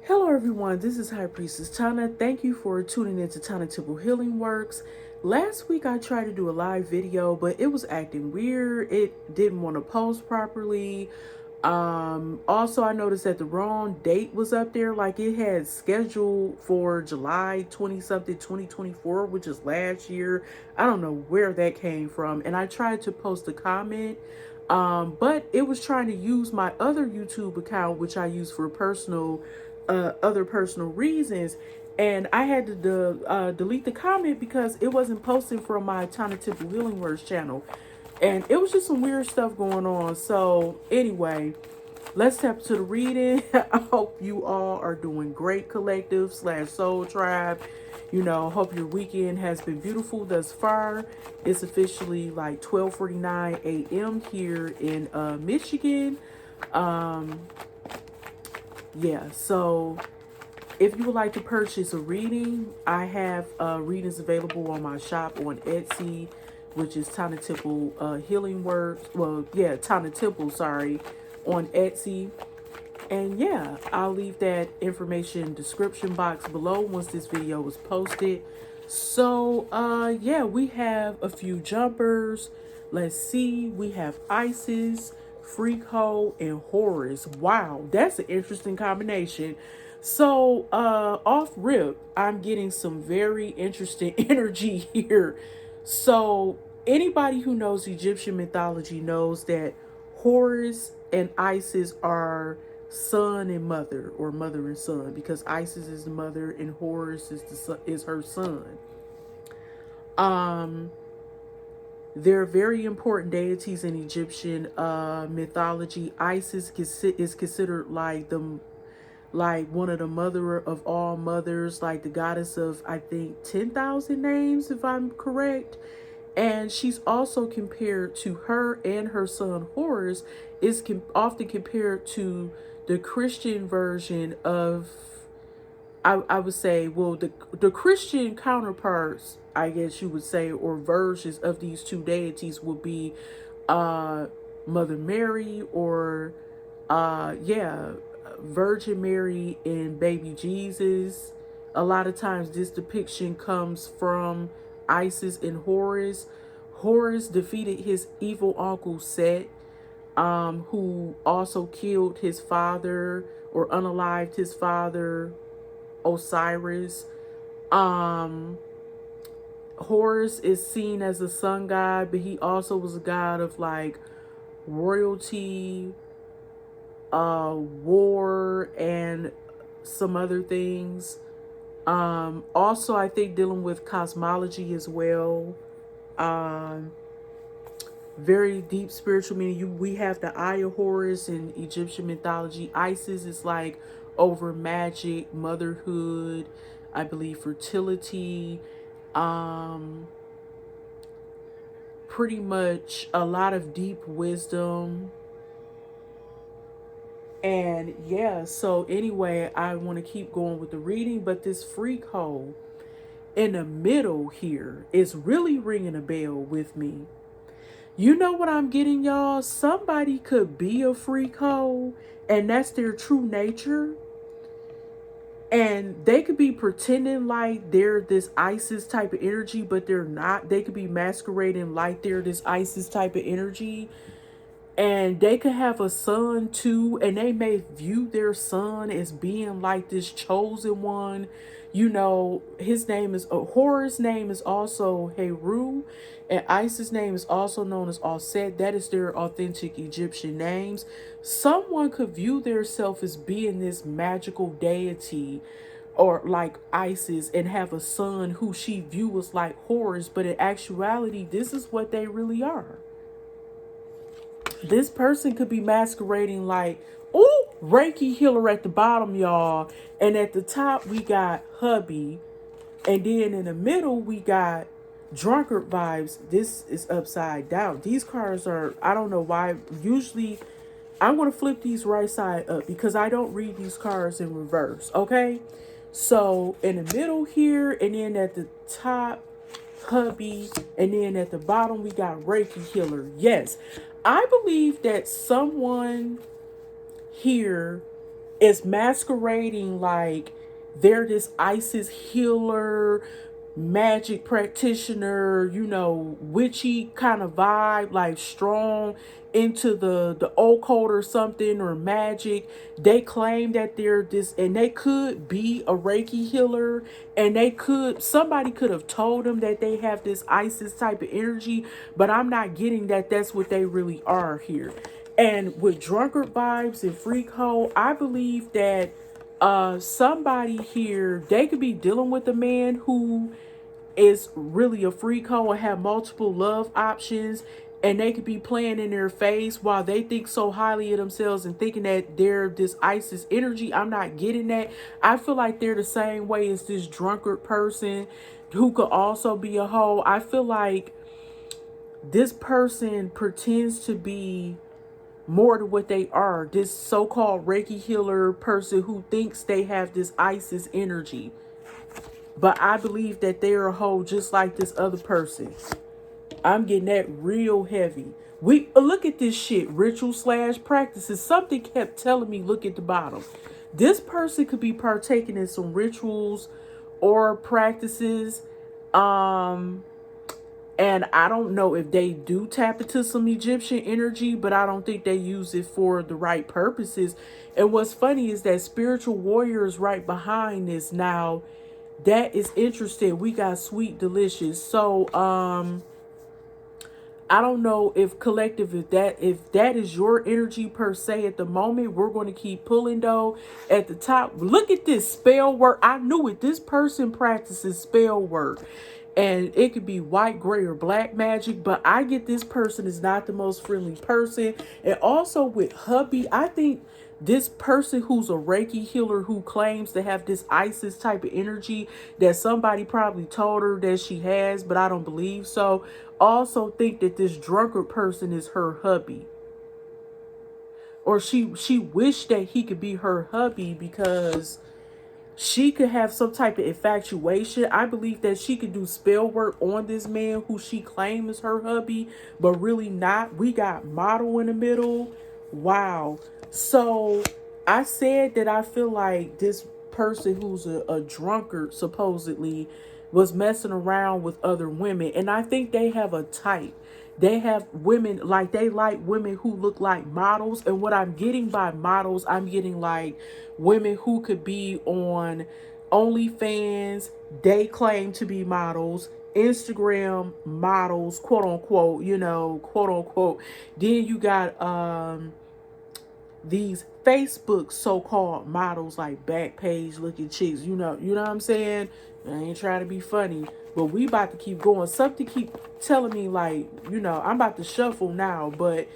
Hello everyone, this is High Priestess Tana. Thank you for tuning into Tana Temple Healing Works. Last week I tried to do a live video, but it was acting weird. It didn't want to post properly. Also I noticed that the wrong date was up there. Like it had scheduled for July 20 something 2024, which is last year. I don't know where that came from. And I tried to post a comment, but it was trying to use my other YouTube account, which I use for other personal reasons, and I had to delete the comment because it wasn't posting from my Tana Temple Healing Words channel, and it was just some weird stuff going on. So anyway, let's step to the reading. I hope you all are doing great, collective / soul tribe. Hope your weekend has been beautiful thus far. It's officially like 12:49 a.m. here in Michigan. Yeah, so if you would like to purchase a reading, I have readings available on my shop on Etsy, which is Tana Temple Healing Works. Well, yeah, Tana Temple, sorry, on Etsy. And yeah, I'll leave that information description box below once this video is posted. So, yeah, we have a few jumpers. Let's see. We have Isis, Freako, and Horus. Wow, that's an interesting combination. So, off rip, I'm getting some very interesting energy here. So, anybody who knows Egyptian mythology knows that Horus and Isis are son and mother, or mother and son, because Isis is the mother and Horus is her son. They're very important deities in Egyptian mythology. Isis is considered like one of the mother of all mothers, like the goddess of, I think, 10,000 names, if I'm correct. And she's also compared to her, and her son Horus is often compared to the Christian version of, I would say, well, the Christian counterparts, I guess you would say, or versions of these two deities would be Mother Mary, or yeah, Virgin Mary and baby Jesus. A lot of times this depiction comes from Isis and Horus. Horus defeated his evil uncle Set, who also killed his father, or unalived his father, Osiris. Horus is seen as a sun god, but he also was a god of like royalty, war, and some other things. Also, I think dealing with cosmology as well. Very deep spiritual meaning. We have the Eye of Horus in Egyptian mythology. Isis is like over magic, motherhood, I believe fertility, pretty much a lot of deep wisdom. And yeah, so anyway, I want to keep going with the reading, but this freak hole in the middle here is really ringing a bell with me. You know what I'm getting, y'all? Somebody could be a freak hole, and that's their true nature. And they could be pretending like they're this Isis type of energy, but they're not. They could be masquerading like they're this Isis type of energy. And they could have a son too, and they may view their son as being like this chosen one. His name is Horus' name is also Heru, and Isis' name is also known as Aset. That is their authentic Egyptian names. Someone could view their self as being this magical deity, or like Isis, and have a son who she views like Horus, but in actuality, this is what they really are. This person could be masquerading like, oh, Reiki healer at the bottom, y'all. And at the top, we got hubby. And then in the middle, we got drunkard vibes. This is upside down. These cards are, I don't know why. Usually, I'm going to flip these right side up because I don't read these cards in reverse, okay? So, in the middle here, and then at the top, hubby, and then at the bottom we got Reiki healer. Yes, I believe that someone here It's masquerading like they're this Isis healer, magic practitioner, witchy kind of vibe, like strong into the occult or something, or magic. They claim that they're this, and they could be a Reiki healer, and somebody could have told them that they have this Isis type of energy, but I'm not getting that that's what they really are here. And with drunkard vibes and freak hoe, I believe that somebody here, they could be dealing with a man who is really a freak hoe and have multiple love options, and they could be playing in their face while they think so highly of themselves and thinking that they're this Isis energy. I'm not getting that. I feel like they're the same way as this drunkard person who could also be a hoe. I feel like this person pretends to be more to what they are. This so-called Reiki healer person who thinks they have this Isis energy. But I believe that they're a hoe just like this other person. I'm getting that real heavy. We look at this shit, ritual slash practices. Something kept telling me look at the bottom. This person could be partaking in some rituals or practices. And I don't know if they do tap into some Egyptian energy, but I don't think they use it for the right purposes. And what's funny is that spiritual warrior is right behind this. Now, that is interesting. We got sweet delicious. So I don't know if collective, if that is your energy per se at the moment. We're going to keep pulling though. At the top, look at this spell work. I knew it. This person practices spell work. And it could be white, gray, or black magic. But I get this person is not the most friendly person. And also with hubby, I think this person who's a Reiki healer who claims to have this Isis type of energy that somebody probably told her that she has, but I don't believe so. Also think that this drunkard person is her hubby. Or she wished that he could be her hubby because she could have some type of infatuation. I believe that she could do spell work on this man who she claims is her hubby, but really not. We got model in the middle. Wow. So I said that I feel like this person who's a drunkard supposedly was messing around with other women. And I think they have a type. They have women, like they like women who look like models. And what I'm getting by models, I'm getting like women who could be on OnlyFans. They claim to be models. Instagram models, quote unquote, quote unquote. Then you got these Facebook so-called models, like back page looking chicks. You know what I'm saying? I ain't trying to be funny, but we about to keep going. Something keep telling me like, I'm about to shuffle now, but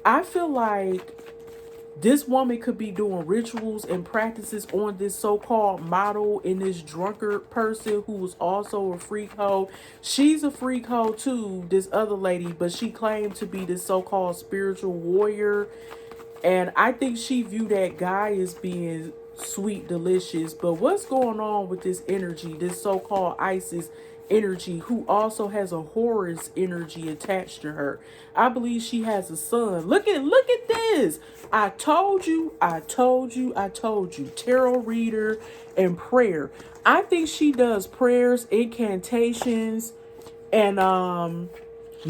I feel like this woman could be doing rituals and practices on this so-called model and this drunkard person who is also a freak hoe. She's a freak hoe too, this other lady, but she claimed to be this so-called spiritual warrior. And I think she viewed that guy as being sweet, delicious. But what's going on with this energy, this so-called Isis energy, who also has a Horus energy attached to her? I believe she has a son. Look at this. I told you, I told you, I told you. Tarot reader and prayer. I think she does prayers, incantations, and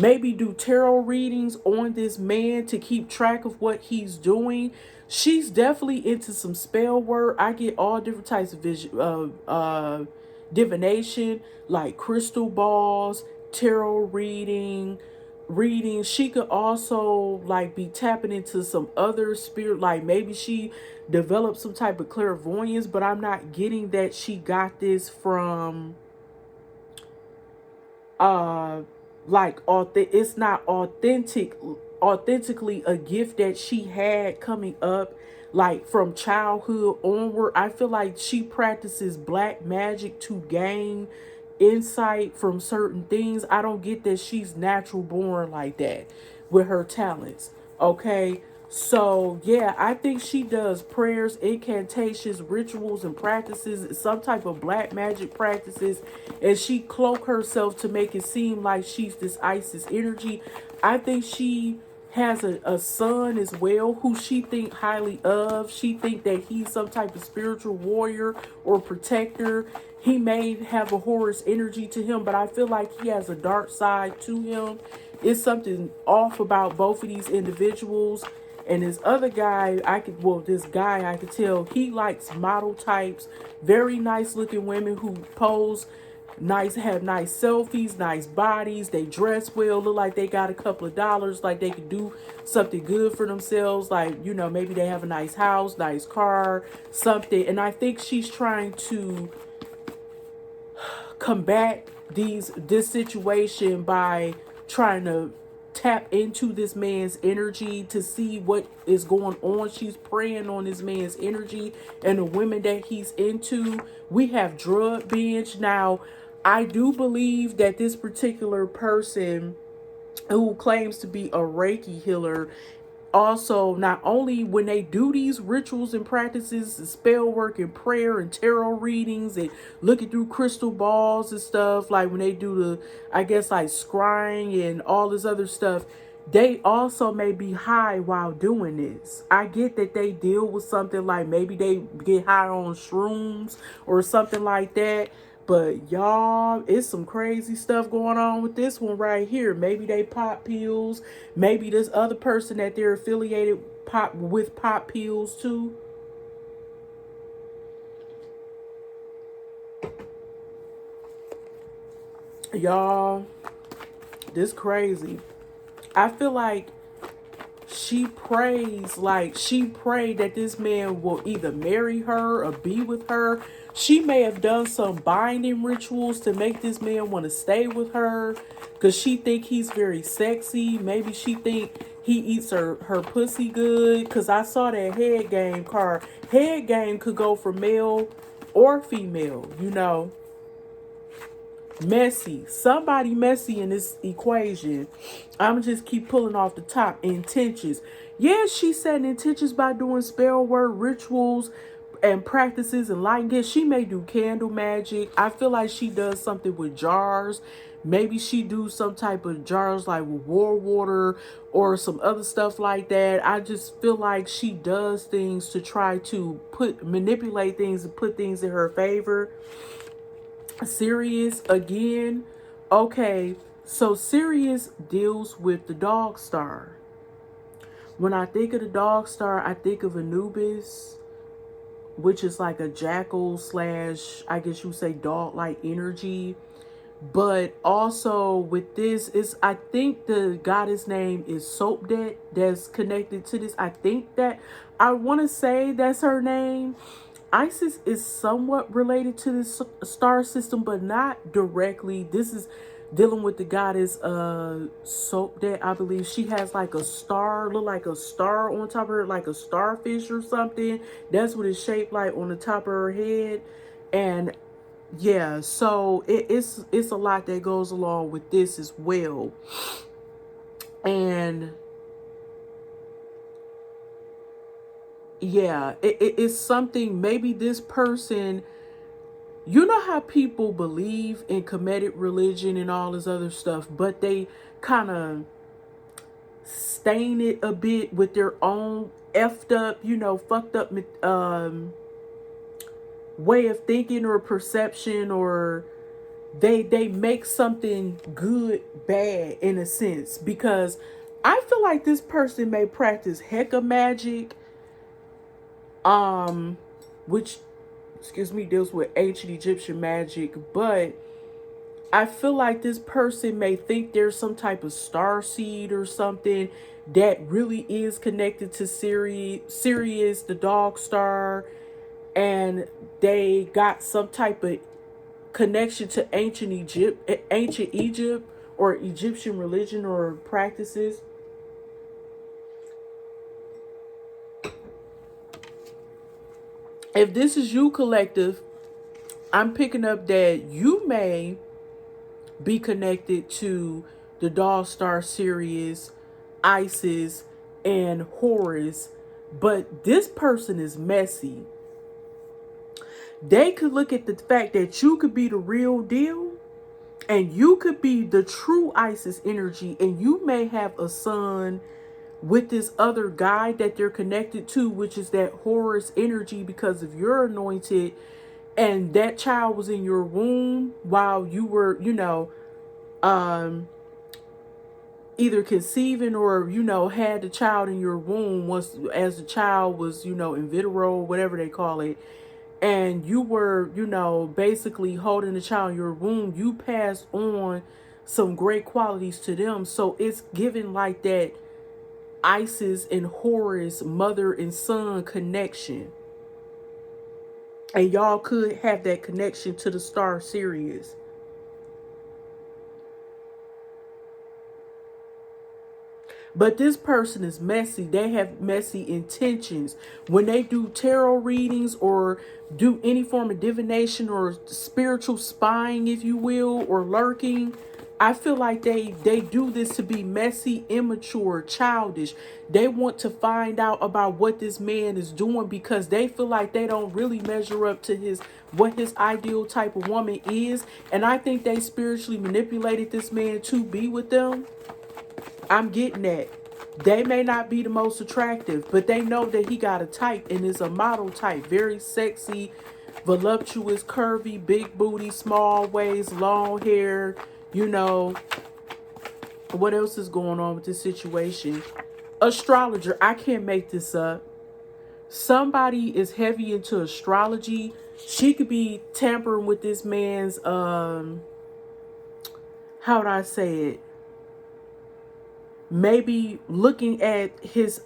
maybe do tarot readings on this man to keep track of what he's doing. She's definitely into some spell work. I get all different types of divination, like crystal balls, tarot reading. She could also like be tapping into some other spirit, like maybe she developed some type of clairvoyance, but I'm not getting that she got this from like it's not authentically a gift that she had coming up, like from childhood onward. I feel like she practices black magic to gain insight from certain things. I don't get that she's natural born like that with her talents. Okay, so yeah, I think she does prayers, incantations, rituals, and practices, some type of black magic practices, and she cloak herself to make it seem like she's this Isis energy. I think she has a son as well who she think highly of. She think that he's some type of spiritual warrior or protector. He may have a Horus energy to him, but I feel like he has a dark side to him. It's something off about both of these individuals. And this other guy, this guy, I could tell he likes model types, very nice looking women who pose nice, have nice selfies, nice bodies. They dress well, look like they got a couple of dollars, like they could do something good for themselves. Like, maybe they have a nice house, nice car, something. And I think she's trying to combat this situation by trying to tap into this man's energy to see what is going on. She's preying on this man's energy and the women that he's into. We have drug binge. Now, I do believe that this particular person who claims to be a Reiki healer, also, not only when they do these rituals and practices, and spell work and prayer and tarot readings and looking through crystal balls and stuff, like when they do the, I guess, like scrying and all this other stuff, they also may be high while doing this. I get that they deal with something like maybe they get high on shrooms or something like that. But y'all, it's some crazy stuff going on with this one right here. Maybe they pop pills. Maybe this other person that they're affiliated pop pills too. Y'all, this crazy. I feel like she prayed that this man will either marry her or be with her. She may have done some binding rituals to make this man want to stay with her because she think he's very sexy. Maybe she think he eats her pussy good, because I saw that head game card. Head game could go for male or female. Messy. Somebody messy in this equation. I'm just keep pulling off the top. Intentions. Yeah, she said intentions by doing spell word rituals and practices and light gifts. She may do candle magic. I feel like she does something with jars. Maybe she do some type of jars like with war water or some other stuff like that. I just feel like she does things to try to manipulate things and put things in her favor. Sirius again. Okay, so Sirius deals with the dog star. When I think of the dog star, I think of Anubis, which is like a jackal slash, I guess you would say, dog-like energy. But also with this is, I think the goddess name is Sopdet that's connected to this. I think that, I want to say that's her name. Isis is somewhat related to this star system, but not directly. This is dealing with the goddess Sopdet, I believe. She has like a star, look like a star on top of her, like a starfish or something. That's what it's shaped like on the top of her head. And yeah, so it's a lot that goes along with this as well. And yeah, it's something, maybe this person, you know how people believe in comedic religion and all this other stuff, but they kind of stain it a bit with their own effed up, fucked up way of thinking or perception, or they make something good bad in a sense, because I feel like this person may practice Hecka magic, which, deals with ancient Egyptian magic, but I feel like this person may think there's some type of star seed or something that really is connected to Sirius, the dog star, and they got some type of connection to ancient Egypt or Egyptian religion or practices. If this is you, collective, I'm picking up that you may be connected to the dog star Sirius, Isis, and Horus, but this person is messy. They could look at the fact that you could be the real deal and you could be the true Isis energy, and you may have a son with this other guy that they're connected to, which is that Horus energy, because if you're anointed and that child was in your womb while you were, um, either conceiving or, had the child in your womb once as the child was, in vitro, whatever they call it, and you were, basically holding the child in your womb, you passed on some great qualities to them. So it's given like that Isis and Horus mother and son connection. And y'all could have that connection to the star Sirius. But this person is messy. They have messy intentions. When they do tarot readings or do any form of divination or spiritual spying, if you will, or lurking, I feel like they do this to be messy, immature, childish. They want to find out about what this man is doing because they feel like they don't really measure up to what his ideal type of woman is. And I think they spiritually manipulated this man to be with them. I'm getting that. They may not be the most attractive, but they know that he got a type and is a model type. Very sexy, voluptuous, curvy, big booty, small waist, long hair. What else is going on with this situation? Astrologer. I can't make this up. Somebody is heavy into astrology. She could be tampering with this man's, how would I say it? Maybe looking at his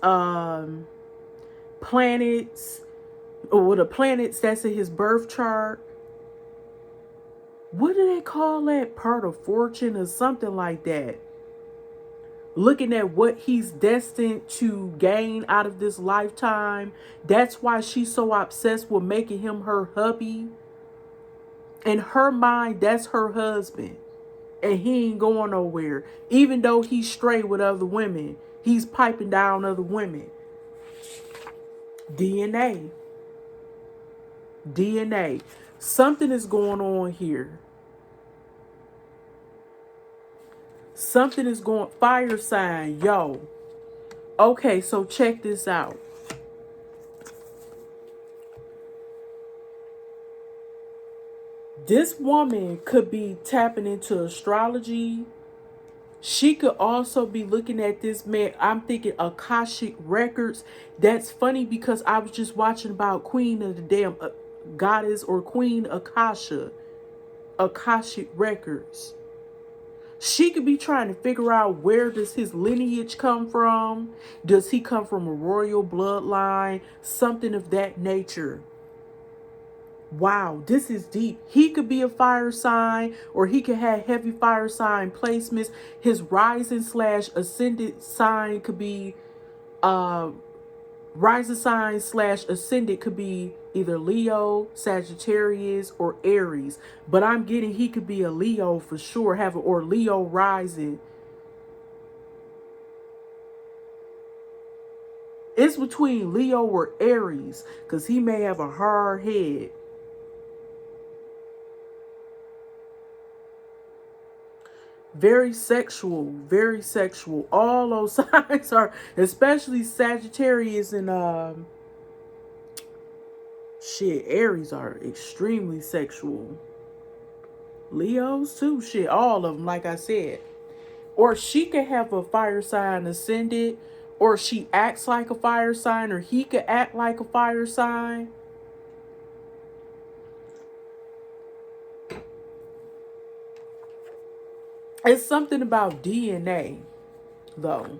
planets or the planets that's in his birth chart. What do they call that? Part of fortune or something like that. Looking at what he's destined to gain out of this lifetime. That's why she's so obsessed with making him her hubby. In her mind, that's her husband. And he ain't going nowhere. Even though he's straight with other women, he's piping down other women. DNA. Something is going on here. Something is going. Fire sign, yo. Okay, so check this out. This woman could be tapping into astrology. She could also be looking at this man. I'm thinking Akashic records. That's funny because I was just watching about Queen of the damn goddess or Queen Akasha. Akashic records. She could be trying to figure out where does his lineage come from. Does he come from a royal bloodline? Something of that nature. Wow, this is deep. He could be a fire sign or he could have heavy fire sign placements. His rising / ascendant sign could be rising sign / ascendant could be either Leo, Sagittarius, or Aries. But I'm getting he could be a Leo for sure, or Leo rising. It's between Leo or Aries because he may have a hard head. Very sexual, very sexual. All those signs are, especially Sagittarius and Aries are extremely sexual. Leos too, all of them, like I said. Or she could have a fire sign ascendant, or she acts like a fire sign, or he could act like a fire sign. It's something about DNA, though.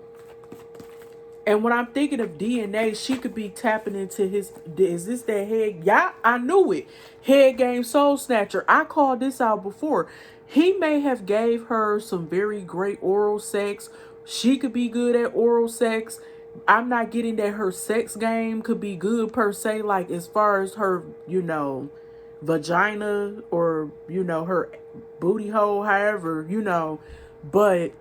And when I'm thinking of DNA, she could be tapping into his, is this that head? Yeah, I knew it. Head game soul snatcher. I called this out before. He may have gave her some very great oral sex. She could be good at oral sex. I'm not getting that her sex game could be good per se, like as far as her, vagina or, her booty hole, however, but